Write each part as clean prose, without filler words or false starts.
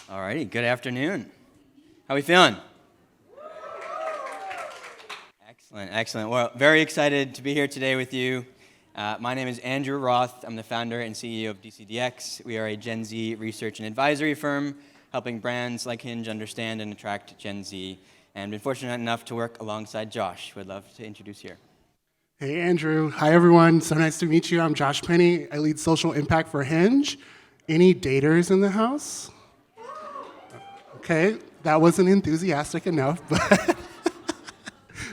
All righty, good afternoon. How we feeling? Excellent, excellent. Well, very excited to be here today with you. My name is Andrew Roth. I'm the founder and CEO of dcdx. We are a Gen Z research and advisory firm helping brands like Hinge understand and attract Gen Z. And been fortunate enough to work alongside Josh, who I'd love to introduce here. Hey, Andrew. Hi, everyone. So nice to meet you. I'm Josh Penny. I lead social impact for Hinge. Any daters in the house? Okay, that wasn't enthusiastic enough,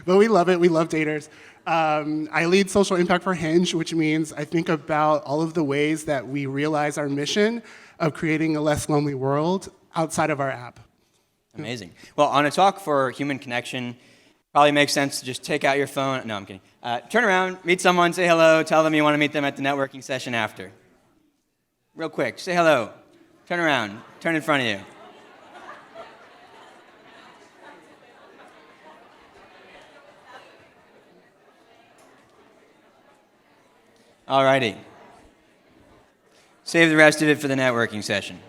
but we love it. We love daters. I lead social impact for Hinge, which means I think about all of the ways that we realize our mission of creating a less lonely world outside of our app. Amazing. Well, on a talk for human connection, probably makes sense to just take out your phone. No, I'm kidding. Turn around, meet someone, say hello, tell them you want to meet them at the networking session after. Real quick, say hello, turn around, turn in front of you. All righty. Save the rest of it for the networking session.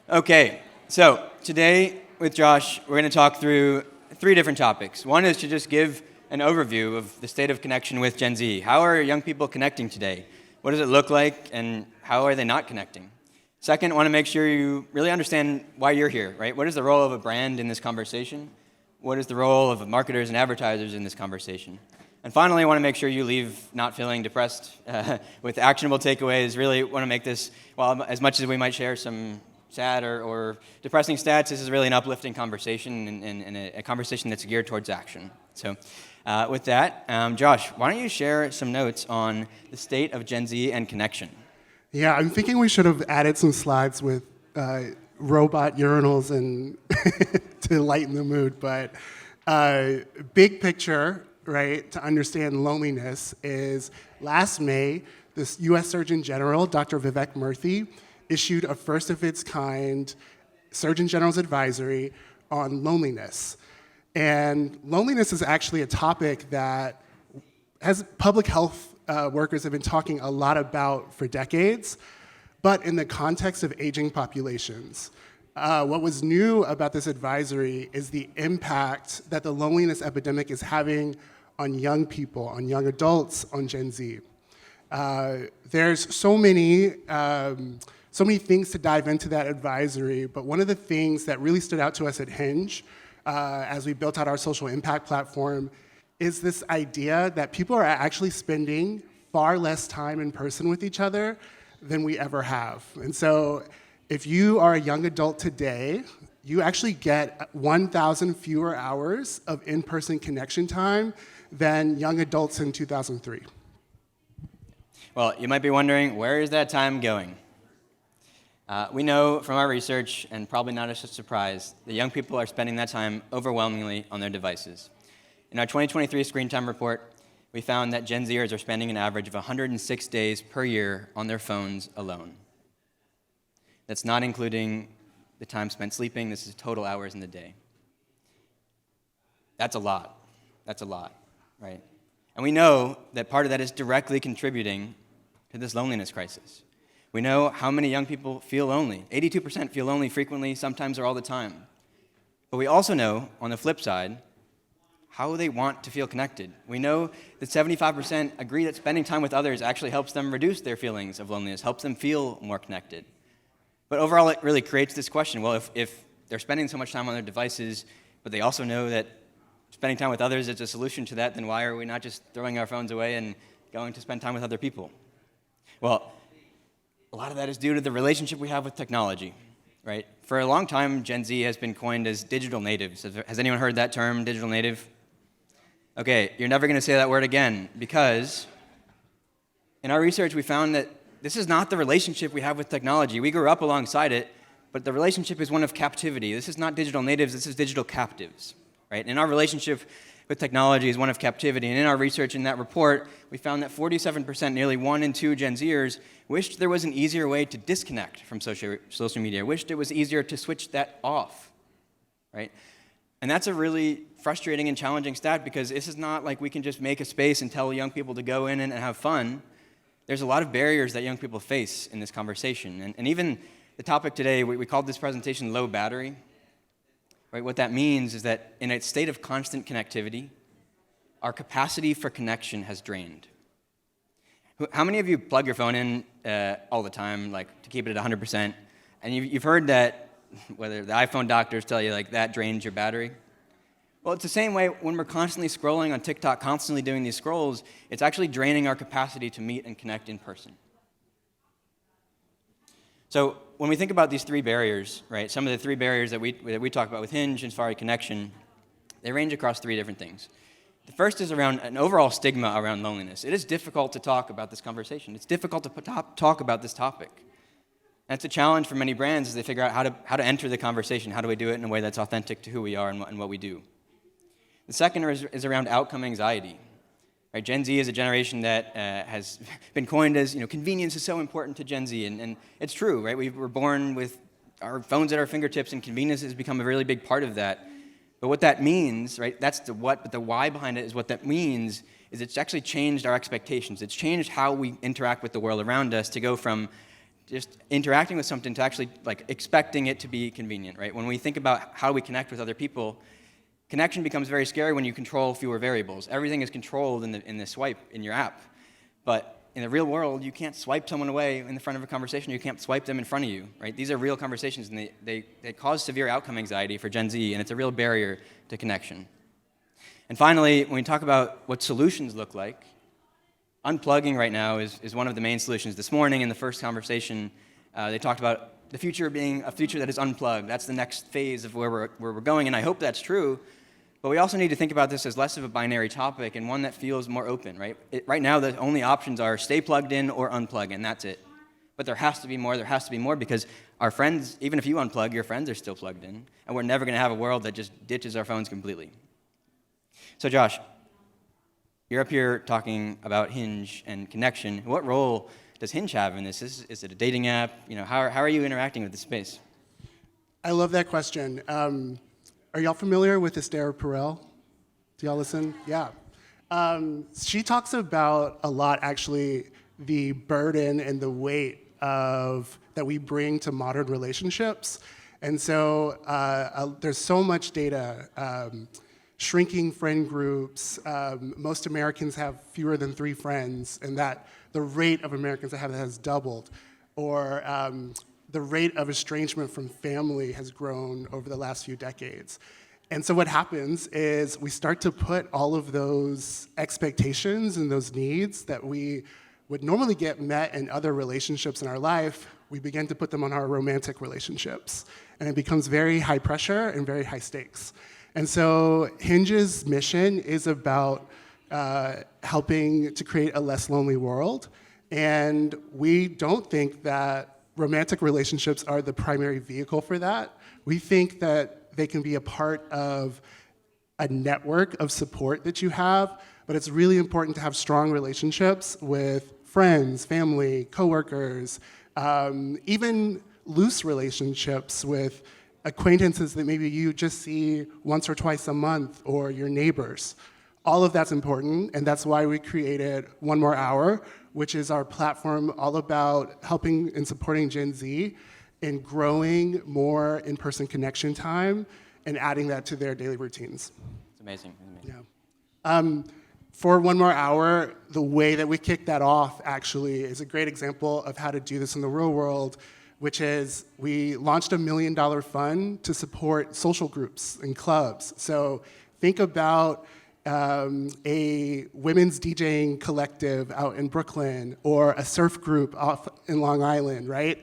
Okay, so today with Josh, we're going to talk through three different topics. One is to just give an overview of the state of connection with Gen Z. How are young people connecting today? What does it look like, and how are they not connecting? Second, I want to make sure you really understand why you're here, right? What is the role of a brand in this conversation? What is the role of marketers and advertisers in this conversation? And finally, I want to make sure you leave not feeling depressed with actionable takeaways. Really want to make this, well, as much as we might share some sad or depressing stats, this is really an uplifting conversation and a conversation that's geared towards action. So with that, Josh, why don't you share some notes on the state of Gen Z and connection? Yeah, I'm thinking we should have added some slides with robot urinals and to lighten the mood, but big picture, right, to understand loneliness is last May, this U.S. Surgeon General, Dr. Vivek Murthy, issued a first-of-its-kind Surgeon General's advisory on loneliness. And loneliness is actually a topic that as public health workers have been talking a lot about for decades, but in the context of aging populations. What was new about this advisory is the impact that the loneliness epidemic is having on young people, on young adults, on Gen Z. There's so many things to dive into that advisory, but one of the things that really stood out to us at Hinge as we built out our social impact platform is this idea that people are actually spending far less time in person with each other than we ever have. And so if you are a young adult today, you actually get 1,000 fewer hours of in-person connection time than young adults in 2003. Well, you might be wondering, where is that time going? We know from our research, and probably not as a surprise, that young people are spending that time overwhelmingly on their devices. In our 2023 Screen Time Report, we found that Gen Zers are spending an average of 106 days per year on their phones alone. That's not including the time spent sleeping. This is total hours in the day. That's a lot. That's a lot, right? And we know that part of that is directly contributing to this loneliness crisis. We know how many young people feel lonely. 82% feel lonely frequently, sometimes or all the time. But we also know, on the flip side, how they want to feel connected. We know that 75% agree that spending time with others actually helps them reduce their feelings of loneliness, helps them feel more connected. But overall, it really creates this question, well, if they're spending so much time on their devices, but they also know that spending time with others is a solution to that, then why are we not just throwing our phones away and going to spend time with other people? Well, a lot of that is due to the relationship we have with technology, right? For a long time, Gen Z has been coined as digital natives. Has anyone heard that term, digital native? Okay, you're never going to say that word again, because in our research, we found that this is not the relationship we have with technology. We grew up alongside it, but the relationship is one of captivity. This is not digital natives, this is digital captives, right? And our relationship with technology is one of captivity. And in our research in that report, we found that 47%, nearly 1 in 2 Gen Zers, wished there was an easier way to disconnect from social media, wished it was easier to switch that off, right? And that's a really frustrating and challenging stat, because this is not like we can just make a space and tell young people to go in and have fun. There's a lot of barriers that young people face in this conversation. And even the topic today, we called this presentation low battery. Right? What that means is that in a state of constant connectivity, our capacity for connection has drained. How many of you plug your phone in all the time, like to keep it at 100%? And you've heard that, whether the iPhone doctors tell you like that drains your battery. Well, it's the same way when we're constantly scrolling on TikTok, constantly doing these scrolls, it's actually draining our capacity to meet and connect in person. So when we think about these three barriers, right, some of the three barriers that we talk about with Hinge and as far as connection, they range across three different things. The first is around an overall stigma around loneliness. It is difficult to talk about this conversation. It's difficult to talk about this topic. And it's a challenge for many brands as they figure out how to enter the conversation. How do we do it in a way that's authentic to who we are and what we do? The second is around outcome anxiety. Right, Gen Z is a generation that has been coined as, convenience is so important to Gen Z, and it's true, right? We were born with our phones at our fingertips, and convenience has become a really big part of that. But what that means, right, that's the what, but the why behind it is what that means is it's actually changed our expectations. It's changed how we interact with the world around us to go from just interacting with something to actually like expecting it to be convenient, right? When we think about how we connect with other people, connection becomes very scary when you control fewer variables. Everything is controlled in the swipe in your app. But in the real world, you can't swipe someone away in the front of a conversation. You can't swipe them in front of you, right? These are real conversations, and they cause severe outcome anxiety for Gen Z, and it's a real barrier to connection. And finally, when we talk about what solutions look like, unplugging right now is one of the main solutions. This morning in the first conversation, they talked about the future being a future that is unplugged. That's the next phase of where we're going, and I hope that's true. But we also need to think about this as less of a binary topic and one that feels more open, right? Right now, the only options are stay plugged in or unplug, and that's it. But there has to be more because our friends, even if you unplug, your friends are still plugged in, and we're never going to have a world that just ditches our phones completely. So Josh, you're up here talking about Hinge and connection. What role does Hinge have in this? Is it a dating app? How are you interacting with this space? I love that question. Are y'all familiar with Esther Perel? Do y'all listen? Yeah. She talks about a lot, actually, the burden and the weight that we bring to modern relationships. And so there's so much data, shrinking friend groups. Most Americans have fewer than 3 friends, and that the rate of Americans that have that has doubled. Or the rate of estrangement from family has grown over the last few decades. And so what happens is we start to put all of those expectations and those needs that we would normally get met in other relationships in our life, we begin to put them on our romantic relationships. And it becomes very high pressure and very high stakes. And so Hinge's mission is about helping to create a less lonely world. And we don't think that romantic relationships are the primary vehicle for that. We think that they can be a part of a network of support that you have, but it's really important to have strong relationships with friends, family, coworkers, even loose relationships with acquaintances that maybe you just see once or twice a month, or your neighbors. All of that's important, and that's why we created One More Hour, which is our platform all about helping and supporting Gen Z in growing more in-person connection time and adding that to their daily routines. It's amazing. Yeah. For One More Hour, the way that we kick that off actually is a great example of how to do this in the real world, which is we launched $1 million fund to support social groups and clubs. So think about a women's DJing collective out in Brooklyn or a surf group off in Long Island, right?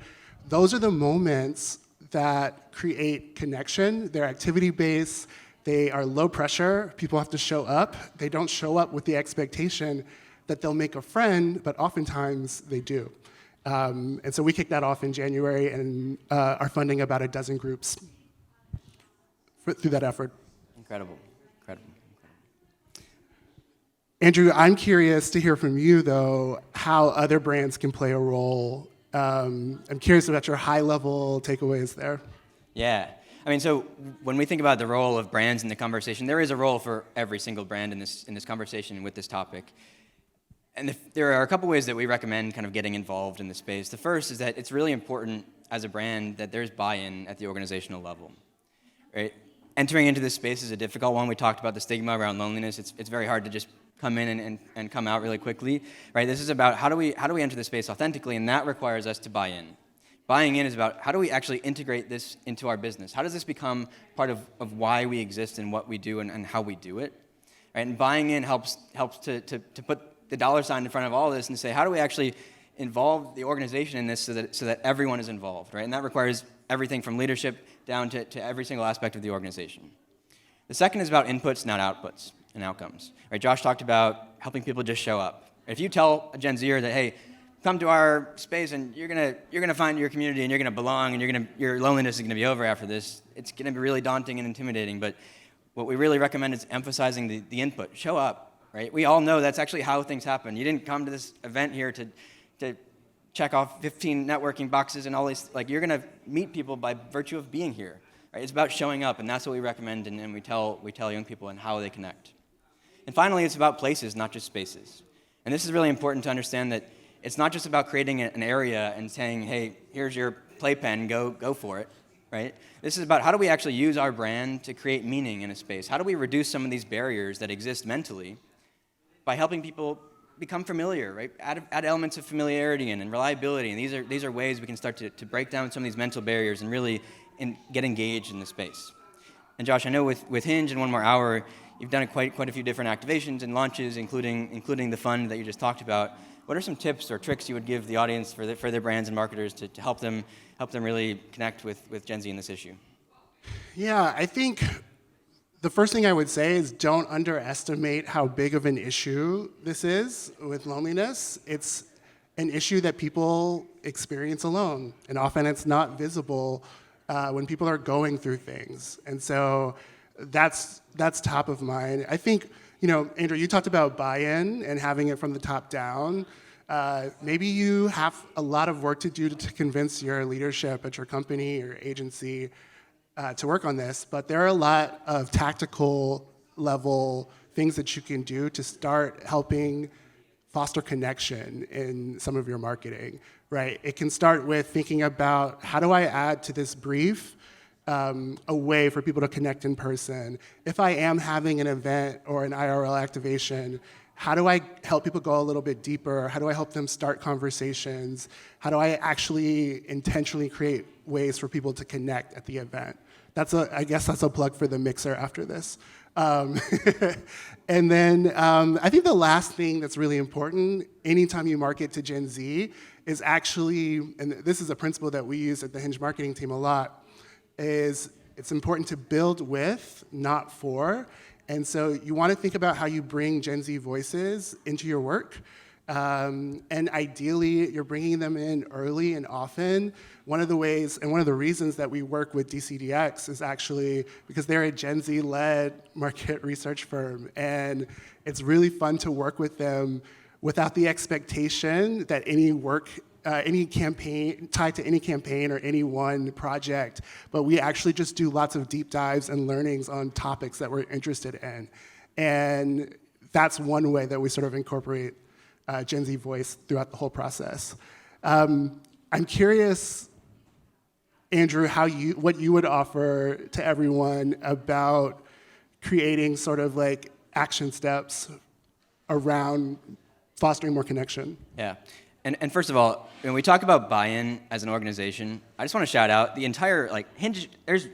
Those are the moments that create connection. They're activity-based. They are low pressure. People have to show up. They don't show up with the expectation that they'll make a friend, but oftentimes they do. And so we kicked that off in January and are funding about a dozen groups through that effort. Incredible. Andrew, I'm curious to hear from you, though, how other brands can play a role. I'm curious about your high-level takeaways there. Yeah. So when we think about the role of brands in the conversation, there is a role for every single brand in this conversation with this topic. There are a couple ways that we recommend kind of getting involved in the space. The first is that it's really important as a brand that there's buy-in at the organizational level, right? Entering into this space is a difficult one. We talked about the stigma around loneliness. It's very hard to just come in and come out really quickly, right? This is about how do we enter the space authentically, and that requires us to buy in. Buying in is about how do we actually integrate this into our business? How does this become part of why we exist and what we do and how we do it? Right? And buying in helps to put the dollar sign in front of all this and say, how do we actually involve the organization in this so that everyone is involved, right? And that requires everything from leadership down to every single aspect of the organization. The second is about inputs, not outputs and outcomes. Right? Josh talked about helping people just show up. If you tell a Gen Zer that, hey, come to our space and you're gonna find your community and you're gonna belong and your loneliness is gonna be over after this, it's gonna be really daunting and intimidating. But what we really recommend is emphasizing the input. Show up, right? We all know that's actually how things happen. You didn't come to this event here to check off 15 networking boxes and all these. Like, you're gonna meet people by virtue of being here. Right? It's about showing up, and that's what we recommend, and we tell young people and how they connect. And finally, it's about places, not just spaces. And this is really important to understand that it's not just about creating an area and saying, hey, here's your playpen, go for it, right? This is about how do we actually use our brand to create meaning in a space? How do we reduce some of these barriers that exist mentally by helping people become familiar, right? Add elements of familiarity and reliability, and these are ways we can start to break down some of these mental barriers and really get engaged in the space. And Josh, I know with Hinge and One More Hour, you've done quite a few different activations and launches, including the fund that you just talked about. What are some tips or tricks you would give the audience for their brands and marketers to help them really connect with Gen Z in this issue? Yeah, I think the first thing I would say is don't underestimate how big of an issue this is with loneliness. It's an issue that people experience alone, and often it's not visible when people are going through things. And so that's top of mind. I think, Andrew, you talked about buy-in and having it from the top down. Maybe you have a lot of work to do to convince your leadership at your company or agency to work on this, but there are a lot of tactical level things that you can do to start helping foster connection in some of your marketing, right? It can start with thinking about, how do I add to this brief a way for people to connect in person? If I am having an event or an IRL activation, how do I help people go a little bit deeper? How do I help them start conversations? How do I actually intentionally create ways for people to connect at the event? I guess that's a plug for the mixer after this. And then I think the last thing that's really important anytime you market to Gen Z is actually, and this is a principle that we use at the Hinge marketing team a lot, is it's important to build with, not for. And so you want to think about how you bring Gen Z voices into your work. And ideally, you're bringing them in early and often. One of the ways and one of the reasons that we work with dcdx is actually because they're a Gen Z-led market research firm. And it's really fun to work with them without the expectation that any campaign, tied to any campaign or any one project, but we actually just do lots of deep dives and learnings on topics that we're interested in. And that's one way that we sort of incorporate Gen Z voice throughout the whole process. I'm curious, Andrew, what you would offer to everyone about creating sort of like action steps around fostering more connection. Yeah. And first of all, when we talk about buy-in as an organization, I just want to shout out the entire, Hinge, there's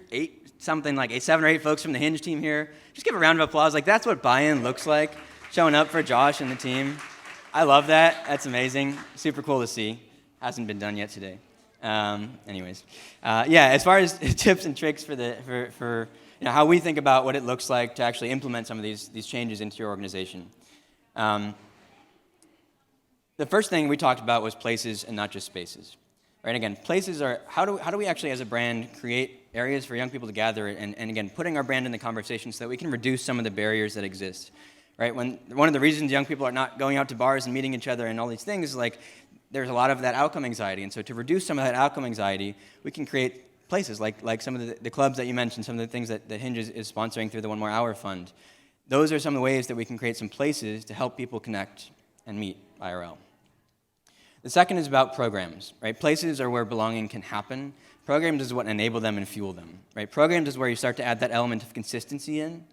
7 or 8 folks from the Hinge team here. Just give a round of applause. That's what buy-in looks like, showing up for Josh and the team. I love that. That's amazing. Super cool to see. Hasn't been done yet today. As far as tips and tricks for how we think about what it looks like to actually implement some of these changes into your organization. The first thing we talked about was places and not just spaces. Right? Again, places are, how do we actually as a brand create areas for young people to gather and again, putting our brand in the conversation so that we can reduce some of the barriers that exist. Right? One of the reasons young people are not going out to bars and meeting each other and all these things is there's a lot of that outcome anxiety. And so to reduce some of that outcome anxiety, we can create places like some of the clubs that you mentioned, some of the things that Hinge is sponsoring through the One More Hour Fund. Those are some of the ways that we can create some places to help people connect and meet IRL. The second is about programs, right? Places are where belonging can happen. Programs is what enable them and fuel them, right? Programs is where you start to add that element of consistency in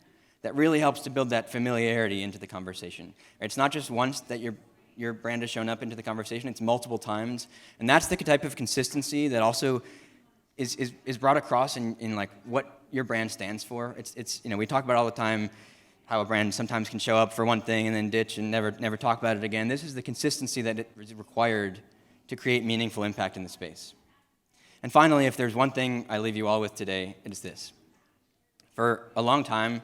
that really helps to build that familiarity into the conversation. Right? It's not just once that your brand has shown up into the conversation, it's multiple times. And that's the type of consistency that also is brought across in like what your brand stands for. It's we talk about all the time how a brand sometimes can show up for one thing and then ditch and never talk about it again. This is the consistency that is required to create meaningful impact in the space. And finally, if there's one thing I leave you all with today, it is this. For a long time,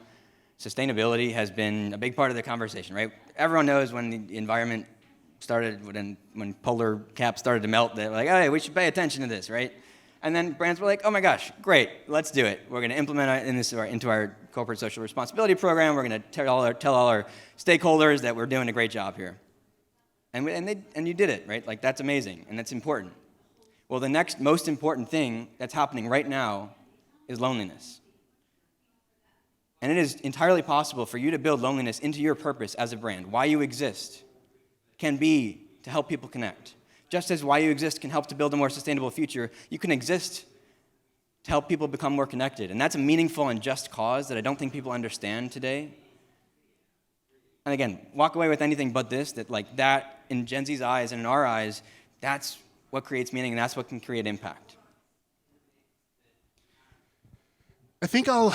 sustainability has been a big part of the conversation, right? Everyone knows when the environment started, when polar caps started to melt, they're like, oh, hey, we should pay attention to this, right? And then brands were like, oh my gosh, great, let's do it. We're going to implement it into our corporate social responsibility program. We're going to tell all our stakeholders that we're doing a great job here. And you did it, right? Like, that's amazing, and that's important. Well, the next most important thing that's happening right now is loneliness. And it is entirely possible for you to build loneliness into your purpose as a brand. Why you exist can be to help people connect. Just as why you exist can help to build a more sustainable future, you can exist to help people become more connected. And that's a meaningful and just cause that I don't think people understand today. And again, walk away with anything but this, that like that in Gen Z's eyes and in our eyes, that's what creates meaning and that's what can create impact. I think I'll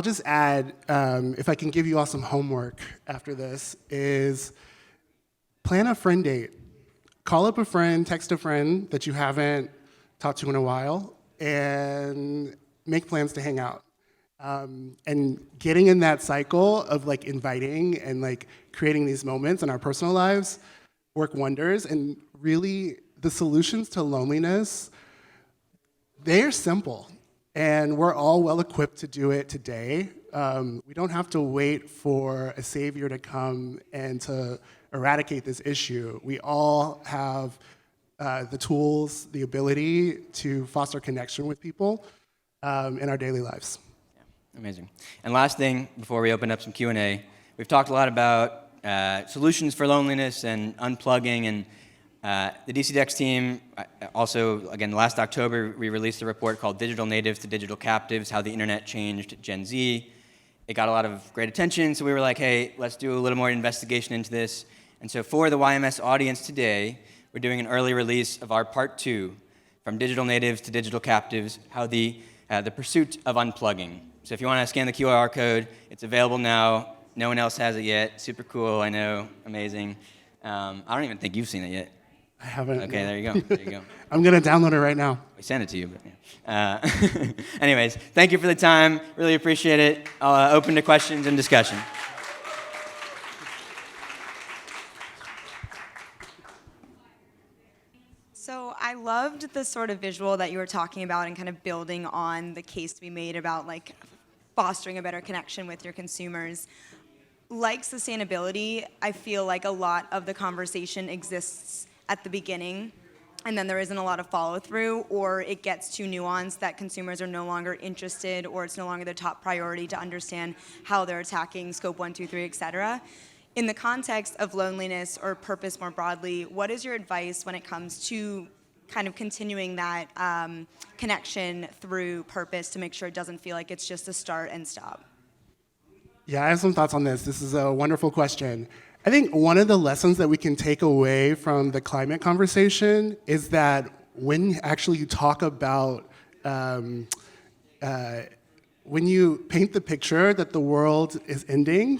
just add, if I can give you all some homework after this, is plan a friend date. Call up a friend, text a friend that you haven't talked to in a while, and make plans to hang out. And getting in that cycle of like inviting and like creating these moments in our personal lives work wonders. And really, the solutions to loneliness, they're simple. And we're all well equipped to do it today. We don't have to wait for a savior to come and to eradicate this issue. We all have the tools, the ability to foster connection with people in our daily lives. Yeah, amazing. And last thing, before we open up some Q&A, we've talked a lot about solutions for loneliness and unplugging, and the dcdx team, also, again, last October, we released a report called Digital Natives to Digital Captives, How the Internet Changed Gen Z. It got a lot of great attention, so we were like, hey, let's do a little more investigation into this. And so for the YMS audience today, we're doing an early release of our part 2, From Digital Natives to Digital Captives, How the Pursuit of Unplugging. So if you want to scan the QR code, it's available now. No one else has it yet. Super cool, I know, amazing. I don't even think you've seen it yet. I haven't. Okay, there you go. There you go. I'm going to download it right now. We sent it to you. But yeah. Anyways, thank you for the time. Really appreciate it. Open to questions and discussion. So I loved the sort of visual that you were talking about and kind of building on the case to be made about like fostering a better connection with your consumers. Like sustainability, I feel like a lot of the conversation exists at the beginning, and then there isn't a lot of follow-through, or it gets too nuanced that consumers are no longer interested, or it's no longer their top priority to understand how they're attacking scope 1, 2, 3, et cetera. In the context of loneliness or purpose more broadly, what is your advice when it comes to kind of continuing that connection through purpose to make sure it doesn't feel like it's just a start and stop? Yeah, I have some thoughts on this. This is a wonderful question. I think one of the lessons that we can take away from the climate conversation is that when actually you talk about, when you paint the picture that the world is ending,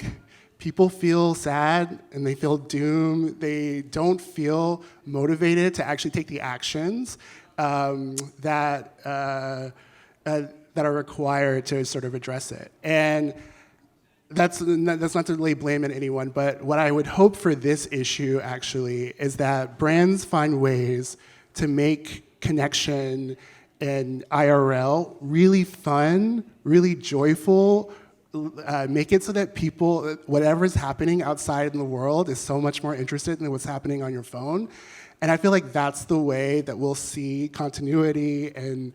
people feel sad and they feel doom. They don't feel motivated to actually take the actions that are required to sort of address it. And that's not to lay blame on anyone, but what I would hope for this issue actually is that brands find ways to make connection and IRL really fun, really joyful, make it so that people, whatever's happening outside in the world is so much more interested in what's happening on your phone. And I feel like that's the way that we'll see continuity, and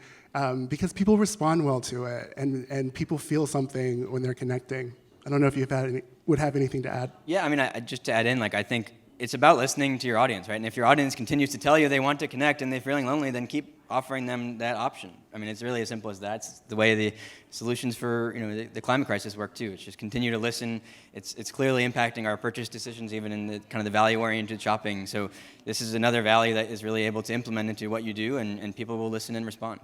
because people respond well to it, and people feel something when they're connecting. I don't know if would have anything to add. Yeah, I mean, just to add in, like, I think it's about listening to your audience, right? And if your audience continues to tell you they want to connect and they're feeling lonely, then keep offering them that option. I mean, it's really as simple as that. It's the way the solutions for the climate crisis work too. It's just continue to listen. It's clearly impacting our purchase decisions, even in the kind of the value-oriented shopping. So this is another value that is really able to implement into what you do, and people will listen and respond.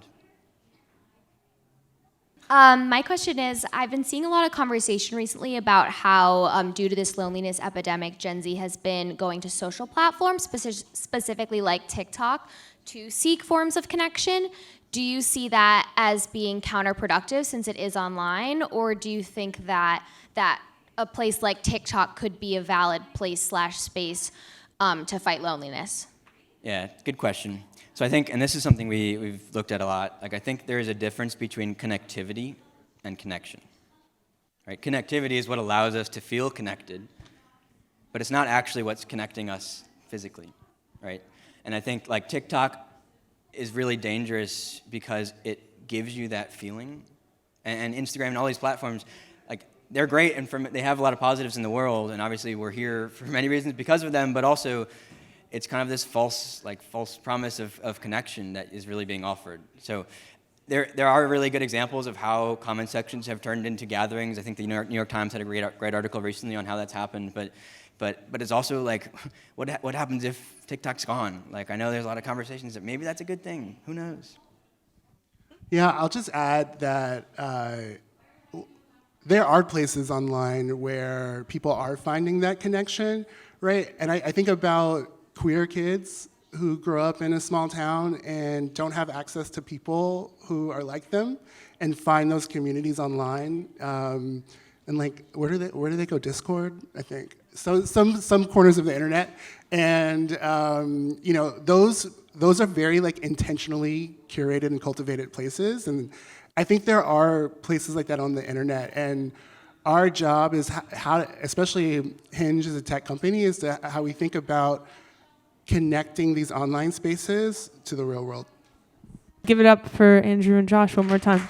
My question is, I've been seeing a lot of conversation recently about how, due to this loneliness epidemic, Gen Z has been going to social platforms, specifically like TikTok, to seek forms of connection. Do you see that as being counterproductive since it is online, or do you think that a place like TikTok could be a valid place/space to fight loneliness? Yeah, good question. So I think, and this is something we've looked at a lot, like I think there is a difference between connectivity and connection. Right? Connectivity is what allows us to feel connected, but it's not actually what's connecting us physically, right? And I think like TikTok is really dangerous because it gives you that feeling. And Instagram and all these platforms, like they're great and they have a lot of positives in the world, and obviously we're here for many reasons because of them, but also it's kind of this false promise of connection that is really being offered. So there are really good examples of how comment sections have turned into gatherings. I think the New York Times had a great article recently on how that's happened. But it's also like, what happens if TikTok's gone? Like I know there's a lot of conversations that maybe that's a good thing. Who knows? Yeah, I'll just add that there are places online where people are finding that connection, right? And I think about queer kids who grow up in a small town and don't have access to people who are like them, and find those communities online. And like, where do they go? Discord, I think. So some corners of the internet, and those are very like intentionally curated and cultivated places. And I think there are places like that on the internet. And our job is how, especially Hinge as a tech company, is how we think about connecting these online spaces to the real world. Give it up for Andrew and Josh one more time.